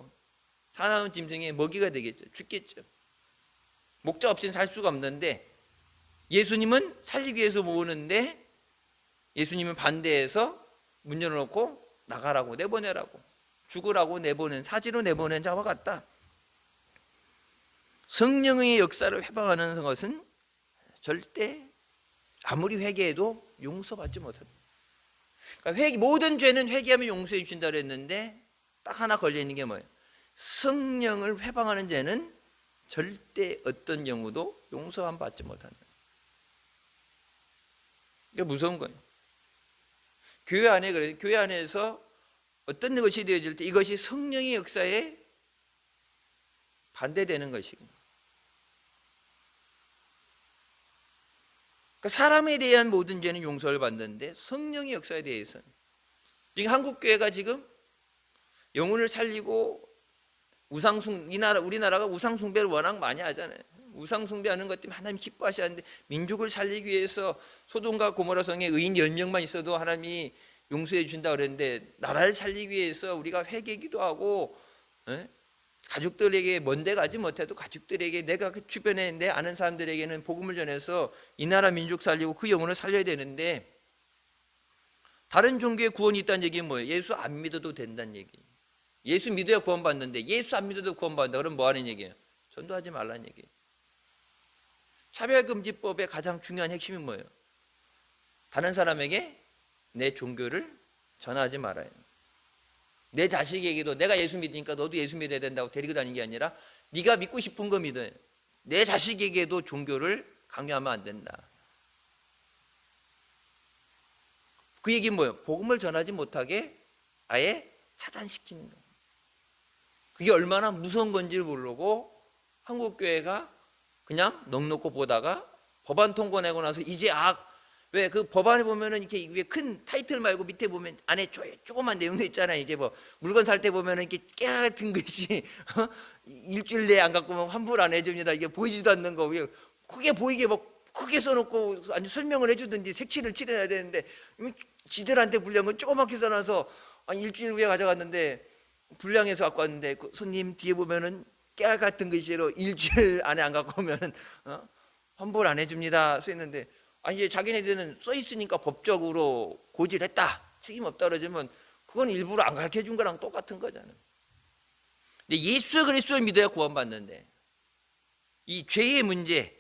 사나운 짐승의 먹이가 되겠죠. 죽겠죠. 목자 없이는 살 수가 없는데, 예수님은 살리기 위해서 모으는데 예수님은 반대해서 문 열어놓고 나가라고, 내보내라고, 죽으라고 내보낸, 사지로 내보낸 자와 같다. 성령의 역사를 회방하는 것은 절대 아무리 회개해도 용서받지 못합니다. 그러니까 모든 죄는 회개하면 용서해 주신다 그랬는데 딱 하나 걸려있는 게 뭐예요? 성령을 회방하는 죄는 절대 어떤 경우도 용서함 받지 못한다. 이게 무서운 거예요. 교회 안에 그래요. 교회 안에서 어떤 것이 되어질 때 이것이 성령의 역사에 반대되는 것이고, 그러니까 사람에 대한 모든 죄는 용서를 받는데 성령의 역사에 대해서는, 지금 한국 교회가 지금 영혼을 살리고 우리나라가 우상숭배를 워낙 많이 하잖아요. 우상숭배하는 것 때문에 하나님 기뻐하시는데, 민족을 살리기 위해서 소돔과 고모라 성에 의인 10명만 있어도 하나님이 용서해 주신다 그랬는데, 나라를 살리기 위해서 우리가 회개기도 하고, 가족들에게 먼데 가지 못해도 가족들에게, 내가 그 주변에 내 아는 사람들에게는 복음을 전해서 이 나라 민족 살리고 그 영혼을 살려야 되는데, 다른 종교에 구원이 있다는 얘기는 뭐예요? 예수 안 믿어도 된다는 얘기예요. 예수 믿어야 구원받는데 예수 안 믿어도 구원받는다. 그럼 뭐 하는 얘기예요? 전도하지 말라는 얘기예요. 차별금지법의 가장 중요한 핵심이 뭐예요? 다른 사람에게 내 종교를 전하지 말아요. 내 자식에게도 내가 예수 믿으니까 너도 예수 믿어야 된다고 데리고 다니는 게 아니라 네가 믿고 싶은 거 믿어요. 내 자식에게도 종교를 강요하면 안 된다. 그 얘기는 뭐예요? 복음을 전하지 못하게 아예 차단시키는 거예요. 그게 얼마나 무서운 건지를 모르고 한국교회가 그냥 넋놓고 보다가 법안 통과내고 나서 이제 왜 그 법안에 보면은 이렇게 위에 큰 타이틀 말고 밑에 보면 안에 조그만 내용도 있잖아요. 이게 뭐 물건 살 때 보면은 이렇게 깨 같은 것이 일주일 내에 안 갖고 오면 환불 안 해줍니다. 이게 보이지도 않는 거 크게 보이게 막 크게 써놓고 아니 설명을 해주든지 색칠을 칠해야 되는데, 지들한테 불리한 건 조그맣게 써놔서 일주일 후에 가져갔는데, 불량해서 갖고 왔는데 손님 뒤에 보면은 깨 같은 글씨로 일주일 안에 안 갖고 오면은 환불 안 해줍니다 써 있는데, 이제 자기네들은 써 있으니까 법적으로 고질했다, 책임 없다 그러지만 그건 일부러 안 가르쳐 준 거랑 똑같은 거잖아요. 근데 예수 그리스도를 믿어야 구원받는데, 이 죄의 문제,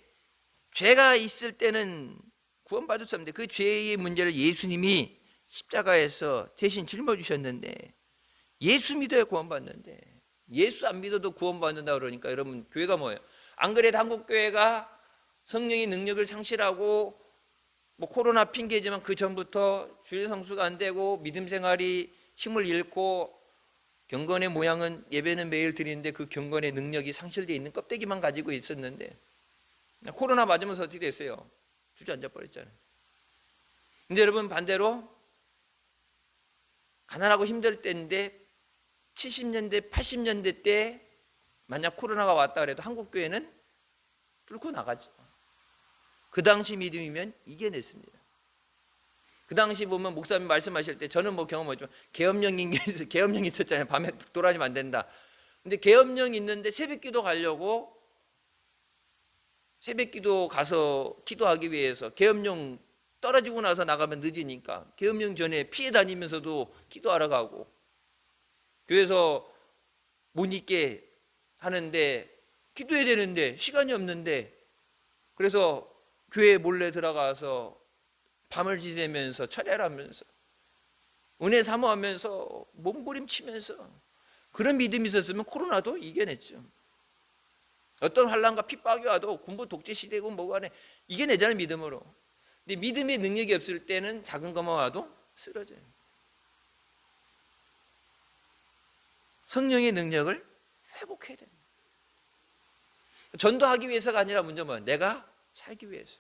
죄가 있을 때는 구원받을 수 없는데 그 죄의 문제를 예수님이 십자가에서 대신 짊어지셨는데, 예수 믿어야 구원받는데 예수 안 믿어도 구원받는다 그러니까 여러분, 교회가 뭐예요? 안 그래도 한국 교회가 성령의 능력을 상실하고 뭐 코로나 핑계지만 그 전부터 주일 성수가 안 되고 믿음 생활이 힘을 잃고, 경건의 모양은 예배는 매일 드리는데 그 경건의 능력이 상실되어 있는 껍데기만 가지고 있었는데, 코로나 맞으면서 어떻게 됐어요? 주저앉아 버렸잖아요. 근데 여러분, 반대로 가난하고 힘들 때인데 70년대, 80년대 때 만약 코로나가 왔다 그래도 한국 교회는 뚫고 나가죠. 그 당시 믿음이면 이겨냈습니다. 그 당시 보면 목사님 말씀하실 때 저는 뭐 경험 없지만 계엄령이 있었잖아요. 밤에 돌아다니면 안 된다. 근데 계엄령이 있는데 새벽기도 가려고 새벽기도 가서 기도하기 위해서 계엄령 떨어지고 나서 나가면 늦으니까 계엄령 전에 피해 다니면서도 기도하러 가고 교회에서 못 있게 하는데 기도해야 되는데 시간이 없는데 그래서 교회 몰래 들어가서 밤을 지새면서 철야를 하면서 은혜 사모하면서 몸부림치면서 그런 믿음이 있었으면 코로나도 이겨냈죠. 어떤 환난과 핍박이 와도 군부 독재 시대고 뭐가 안 해 이겨내자는 믿음으로. 근데 믿음의 능력이 없을 때는 작은 것만 와도 쓰러져요. 성령의 능력을 회복해야 됩니다. 전도하기 위해서가 아니라 먼저 뭐 내가 살기 위해서.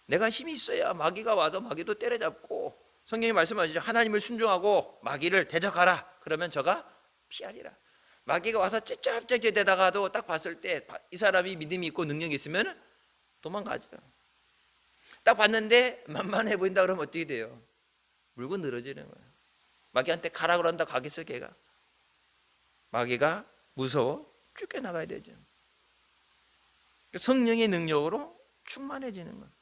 내가 힘이 있어야 마귀가 와서 마귀도 때려잡고 성경이 말씀하시죠. 하나님을 순종하고 마귀를 대적하라. 그러면 저가 피하리라. 마귀가 와서 찝찝찝찝 대다가도 딱 봤을 때 이 사람이 믿음이 있고 능력이 있으면 도망가죠. 딱 봤는데 만만해 보인다 그러면 어떻게 돼요? 물고 늘어지는 거예요. 마귀한테 가라 그런다 가겠어 걔가. 마귀가 무서워 쫓겨나가야 되죠. 성령의 능력으로 충만해지는 거예요.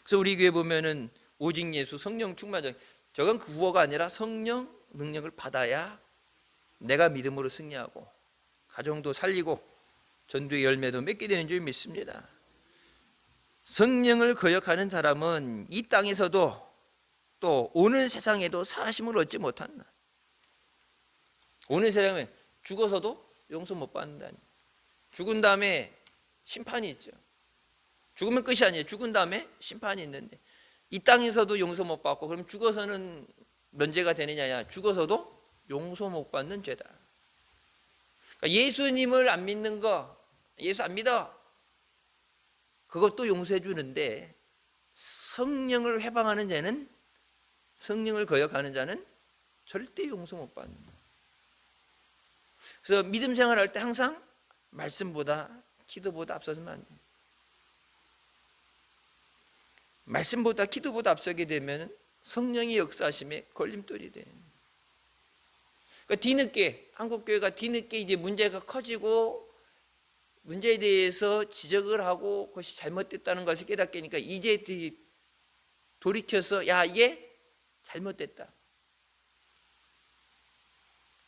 그래서 우리 교회 보면은 오직 예수 성령 충만적 저건 구호가 아니라 성령 능력을 받아야 내가 믿음으로 승리하고 가정도 살리고 전도의 열매도 맺게 되는 줄 믿습니다. 성령을 거역하는 사람은 이 땅에서도 또 오는 세상에도 사심을 얻지 못한다. 오는 세상에 죽어서도 용서 못 받는다니. 죽은 다음에 심판이 있죠. 죽으면 끝이 아니에요. 죽은 다음에 심판이 있는데 이 땅에서도 용서 못 받고 그럼 죽어서는 면제가 되느냐? 죽어서도 용서 못 받는 죄다. 그러니까 예수님을 안 믿는 거, 예수 안 믿어. 그것도 용서해 주는데 성령을 회방하는 자는 성령을 거역하는 자는 절대 용서 못 받는다. 그래서 믿음 생활할 때 항상 말씀보다 기도보다 앞서서면 안 돼요. 말씀보다 기도보다 앞서게 되면 성령의 역사하심에 걸림돌이 돼요. 그러니까 뒤늦게 한국교회가 뒤늦게 이제 문제가 커지고 문제에 대해서 지적을 하고 그것이 잘못됐다는 것을 깨닫게 하니까 이제 돌이켜서 야 이게 잘못됐다.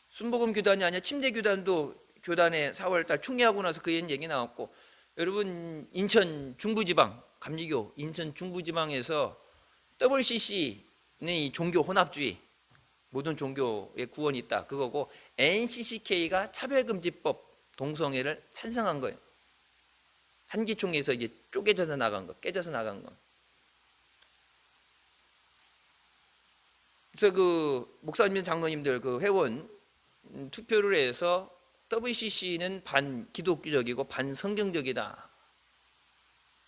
순복음 교단이 아니라 침대 교단도 교단에 4월달 총회하고 나서 그 얘기 나왔고 여러분 인천 중부지방 감리교 인천 중부지방에서 WCC는 종교 혼합주의 모든 종교의 구원이 있다 그거고 NCCK가 차별금지법 동성애를 찬성한 거예요. 한기총회에서 이제 쪼개져서 나간 거, 깨져서 나간 거. 그래서 그 목사님 장로님들 그 회원 투표를 해서 WCC는 반기독교적이고 반성경적이다.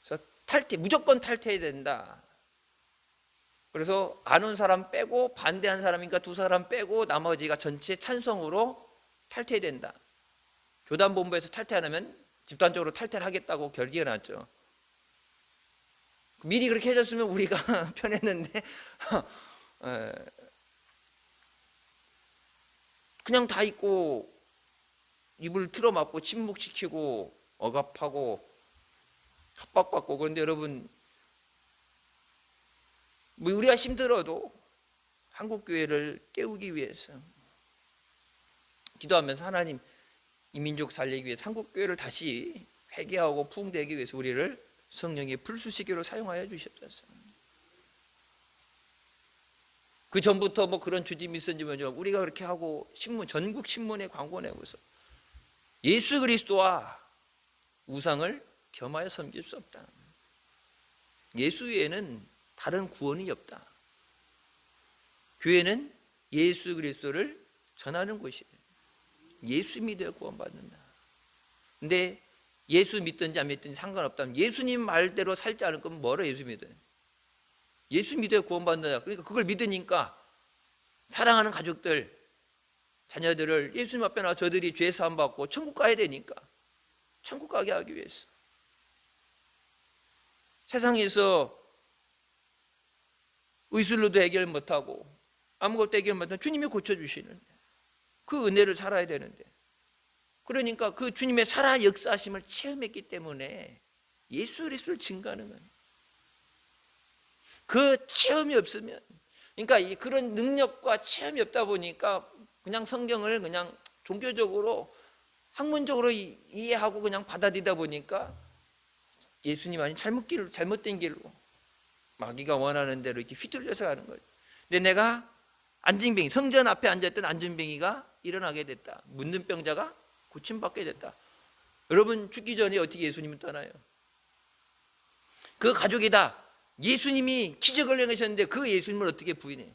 그래서 무조건 탈퇴해야 된다. 그래서 안 온 사람 빼고 반대한 사람이니까 두 사람 빼고 나머지가 전체 찬성으로 탈퇴해야 된다. 교단본부에서 탈퇴 안 하면 집단적으로 탈퇴를 하겠다고 결의해 놨죠. 미리 그렇게 해줬으면 우리가 편했는데 그냥 다 있고 입을 틀어막고 침묵시키고 억압하고 협박받고 그런데 여러분 뭐 우리가 힘들어도 한국교회를 깨우기 위해서 기도하면서 하나님 이 민족 살리기 위해서 한국교회를 다시 회개하고 부흥되기 위해서 우리를 성령의 불수시개로 사용하여 주셨어요. 그 전부터 뭐 그런 주짐이 있었는지 모르지만 우리가 그렇게 하고 신문 전국 신문에 광고 내고서 예수 그리스도와 우상을 겸하여 섬길 수 없다. 예수 외에는 다른 구원이 없다. 교회는 예수 그리스도를 전하는 곳이에요. 예수 믿어야 구원받는다. 근데 예수 믿든지 안 믿든지 상관없다면 예수님 말대로 살지 않을 거면 뭐로 예수 믿어요? 예수 믿어야 구원받는다. 그러니까 그걸 믿으니까 사랑하는 가족들, 자녀들을 예수님 앞에 나와 저들이 죄 사함 받고 천국 가야 되니까 천국 가게 하기 위해서 세상에서 의술로도 해결 못하고 아무것도 해결 못하면 주님이 고쳐주시는데 그 은혜를 살아야 되는데, 그러니까 그 주님의 살아 역사하심을 체험했기 때문에 예수 그리스도를 증거하는 거예요. 그 체험이 없으면, 그러니까 그런 능력과 체험이 없다 보니까 그냥 성경을 그냥 종교적으로 학문적으로 이해하고 그냥 받아들이다 보니까 예수님 아닌 잘못된 길로 마귀가 원하는 대로 이렇게 휘둘려서 가는 거예요. 근데 내가 안진뱅이, 성전 앞에 앉았던 안진뱅이가 일어나게 됐다. 문둥 병자가 고침받게 됐다. 여러분 죽기 전에 어떻게 예수님을 떠나요? 그 가족이다. 예수님이 기적을 행하셨는데 그 예수님을 어떻게 부인해?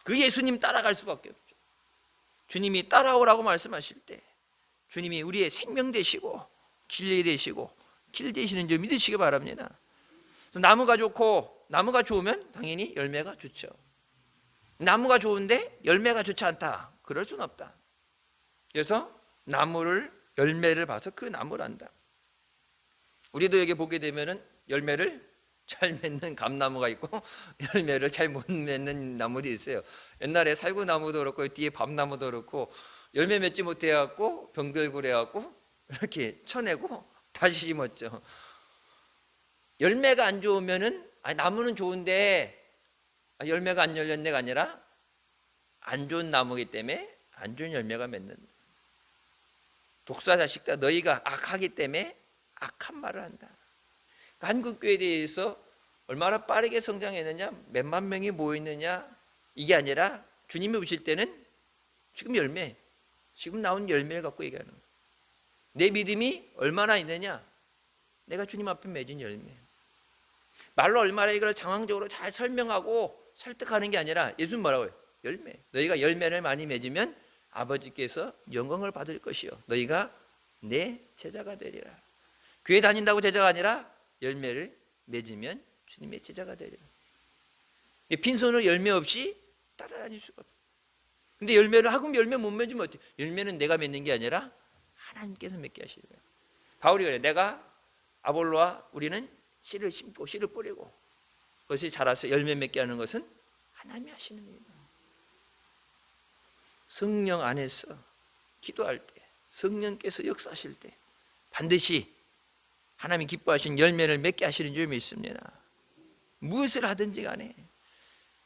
그 예수님 따라갈 수밖에 없죠. 주님이 따라오라고 말씀하실 때 주님이 우리의 생명 되시고 진리 되시고 길 되시는 줄 믿으시기 바랍니다. 그래서 나무가 좋고, 나무가 좋으면 당연히 열매가 좋죠. 나무가 좋은데 열매가 좋지 않다, 그럴 수는 없다. 그래서 나무를, 열매를 봐서 그 나무를 안다. 우리도 여기 보게 되면은 열매를 잘 맺는 감나무가 있고 열매를 잘 못 맺는 나무도 있어요. 옛날에 살구나무도 그렇고 뒤에 밤나무도 그렇고 열매 맺지 못해 갖고 병들고 그래 갖고 이렇게 쳐내고 다시 심었죠. 열매가 안 좋으면은 나무는 좋은데 열매가 안 열렸네가 아니라 안 좋은 나무이기 때문에 안 좋은 열매가 맺는다. 독사 자식들, 너희가 악하기 때문에 악한 말을 한다. 한국교회에 대해서 얼마나 빠르게 성장했느냐, 몇만 명이 모였느냐, 이게 아니라 주님이 오실 때는 지금 열매, 지금 나온 열매를 갖고 얘기하는 거예요. 내 믿음이 얼마나 있느냐, 내가 주님 앞에 맺은 열매. 말로 얼마나 이걸 장황적으로 잘 설명하고 설득하는 게 아니라 예수님 뭐라고 해요? 열매. 너희가 열매를 많이 맺으면 아버지께서 영광을 받을 것이요, 너희가 내 제자가 되리라. 교회 다닌다고 제자가 아니라 열매를 맺으면 주님의 제자가 되리라. 빈손으로 열매 없이 따라다닐 수가 없어요. 근데 열매를 하고 열매 못 맺으면 어때요? 열매는 내가 맺는 게 아니라 하나님께서 맺게 하시는 거예요. 바울이 그래요. 내가 아볼로와 우리는 씨를 심고 씨를 뿌리고 그것이 자라서 열매 맺게 하는 것은 하나님이 하시는 일이에요. 성령 안에서 기도할 때, 성령께서 역사하실 때 반드시 하나님이 기뻐하신 열매를 맺게 하시는 줄 믿습니다. 무엇을 하든지 간에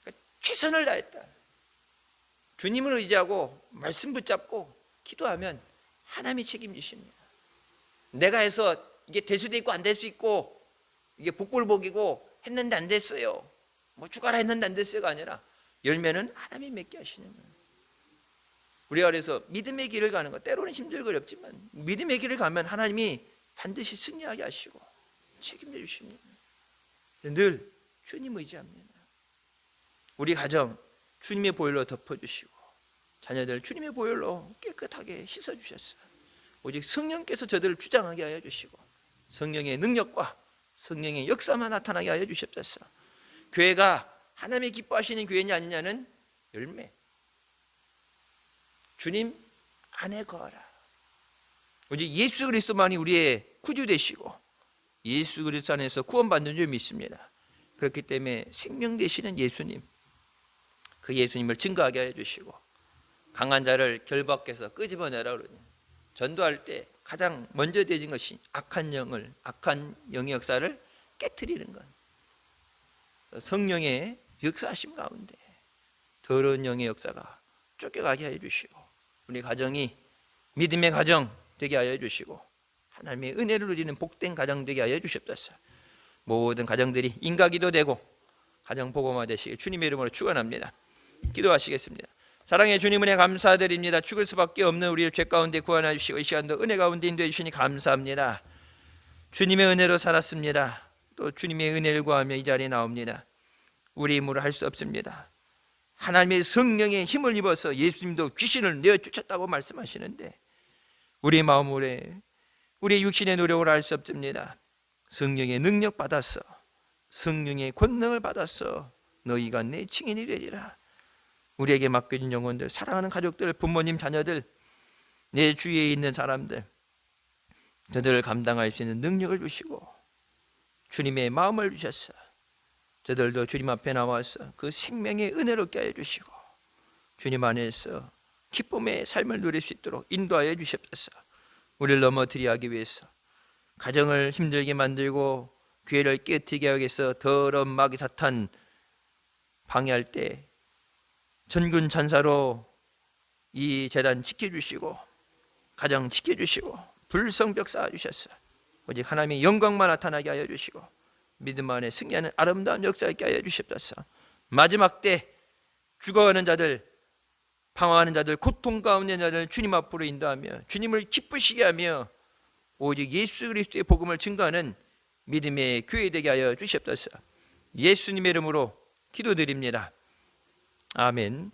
그러니까 최선을 다했다. 주님을 의지하고 말씀 붙잡고 기도하면 하나님이 책임지십니다. 내가 해서 이게 될 수도 있고 안 될 수 있고 이게 복불복이고 했는데 안 됐어요, 뭐 죽어라 했는데 안 됐어요가 아니라 열매는 하나님이 맺게 하시는 거예요. 우리가 그래서 믿음의 길을 가는 것, 때로는 힘들고 어렵지만 믿음의 길을 가면 하나님이 반드시 승리하게 하시고 책임져 주십니다. 늘 주님 의지합니다. 우리 가정 주님의 보혈로 덮어주시고 자녀들 주님의 보혈로 깨끗하게 씻어주셨어요. 오직 성령께서 저들을 주장하게 하여 주시고 성령의 능력과 성령의 역사만 나타나게 하여 주셨어요. 교회가 하나님이 기뻐하시는 교회냐 아니냐는 열매. 주님 안에 거하라. 오직 예수 그리스도만이 우리의 구주 되시고 예수 그리스도 안에서 구원받는 줄 믿습니다. 그렇기 때문에 생명 되시는 예수님, 그 예수님을 증거하게 하여 주시고 강한 자를 결박해서 끄집어내라 그러니 전도할 때 가장 먼저 되는 것이 악한 영의 역사를 깨트리는 것. 성령의 역사하심 가운데 더러운 영의 역사가 쫓겨가게 하여 주시고 우리 가정이 믿음의 가정 되게 하여 주시고 하나님의 은혜를 누리는 복된 가정 되게 하여 주시옵소서. 모든 가정들이 인가기도 되고 가정 복음화 되시길 주님의 이름으로 축원합니다. 기도하시겠습니다. 사랑의 주님 은혜 감사드립니다. 죽을 수밖에 없는 우리를 죄 가운데 구원해 주시고 이 시간도 은혜 가운데 인도해 주시니 감사합니다. 주님의 은혜로 살았습니다. 또 주님의 은혜를 구하며 이 자리에 나옵니다. 우리 힘으로 할 수 없습니다. 하나님의 성령의 힘을 입어서 예수님도 귀신을 내어쫓았다고 말씀하시는데 우리 마음으로 우리의 육신의 노력으로 할 수 없습니다. 성령의 능력 받아서 성령의 권능을 받았어 너희가 내 증인이 되리라. 우리에게 맡겨진 영혼들, 사랑하는 가족들, 부모님, 자녀들, 내 주위에 있는 사람들, 저들을 감당할 수 있는 능력을 주시고 주님의 마음을 주셨어. 저들도 주님 앞에 나와서 그 생명의 은혜를 얻게 하여 주시고 주님 안에서 기쁨의 삶을 누릴 수 있도록 인도하여 주시옵소서. 우리를 넘어뜨리게 하기 위해서 가정을 힘들게 만들고 교회를 깨뜨리게 하기 위해서 더러운 마귀 사탄 방해할 때 전군 찬사로 이 재단 지켜주시고 가정 지켜주시고 불성벽 쌓아주셨어. 오직 하나님의 영광만 나타나게 하여 주시고 믿음 안에 승리하는 아름다운 역사 있게 하여 주시옵소서. 마지막 때 죽어가는 자들, 방황하는 자들, 고통 가운데 있는 자들 주님 앞으로 인도하며 주님을 기쁘시게 하며 오직 예수 그리스도의 복음을 증거하는 믿음의 교회 되게 하여 주시옵소서. 예수님의 이름으로 기도드립니다. 아멘.